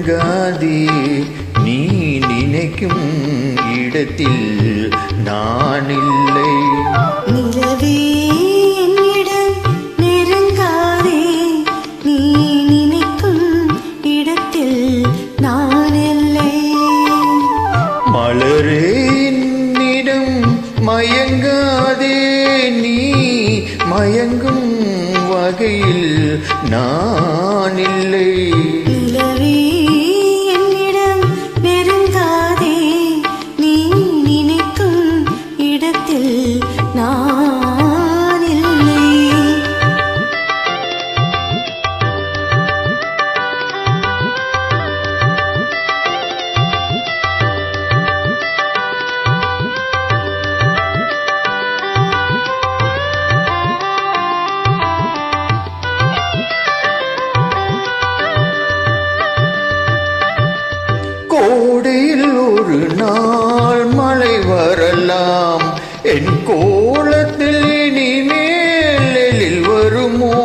நெருங்காதே நீ நினைக்கும் இடத்தில் நான் இல்லை. நிலவே என்னிடம் நெருங்காதே நீ நினைக்கும் இடத்தில் நான் இல்லை. மலரே என்னிடம் மயங்காதே நீ மயங்கும் வகையில் நான் இல்லை. நிலவே என்னிடம் நெருங்காதே நீ நினைக்கும் இடத்தில் நான் இல்லை. கோடையில் ஒரு நாள் மழை வரலாம், என் கோலத்தில் இனிமேல் எழில் வருமோ?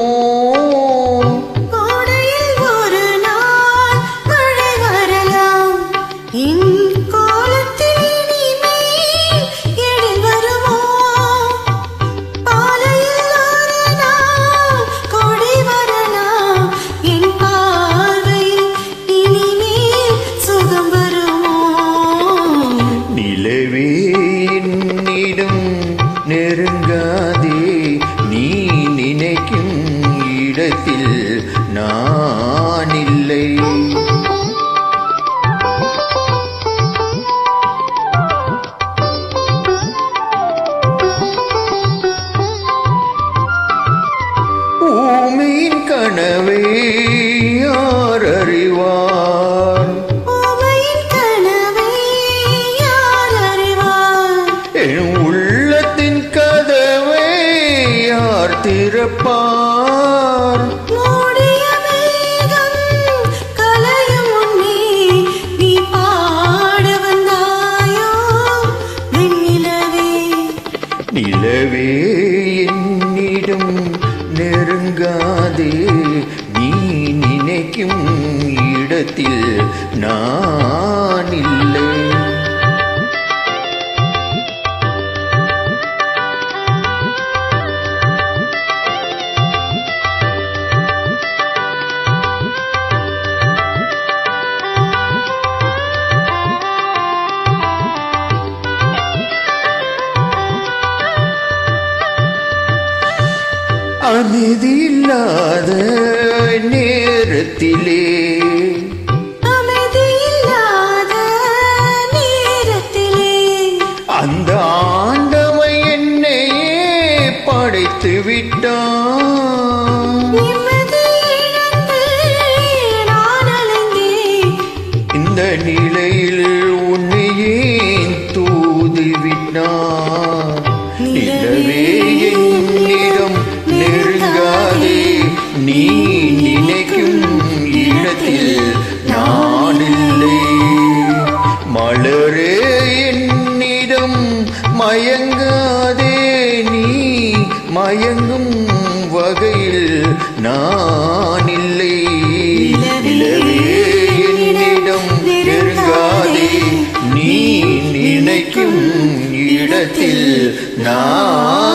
கோடையில் ஒரு நாள் மழை வரலாம், என் கோலத்தில் இனிமேல் எழில் வருமோ? பாலையில் ஒரு நாள் கொடி வரலாம், என் பார்வையில் இனிமேல் சுகம் வருமோ? நிலவே என்னிடம் நெருங்காதே நீ நினைக்கும் இடத்தில் நான் இல்லை. ஊமையின் கனவை யார் அறிவார்? ஊமையின் கனவை யார் அறிவார்? என் உள்ளத்தின் கதவை யார் திறப்பார்? மூடிய மேகம் கலையும் முன்னே நீ பாட வந்தாயோ வெண்ணிலவே. நிலவே என்னிடம் நெருங்காதே நீ நினைக்கும் இடத்தில் நான் இல்லை. அமைதியில்லாத நேரத்திலே அமைதியில்லாத நேரத்திலே அந்த ஆண்டவன் என்னையே படைத்து விட்டான். நிம்மதி இழந்து நான் அலைந்தேன். இந்த நிலையில் உன்னையே தூது விட்டான். நிலவே என்னிடம் நெருங்காதே நீ நினைக்கும் இடத்தில் நான் இல்லை. மலரே என்னிடம் மயங்காதே நீ மயங்கும் வகையில் நான் இல்லை. நிலவே என்னிடம் நெருங்காதே நீ நினைக்கும் இடத்தில் நான்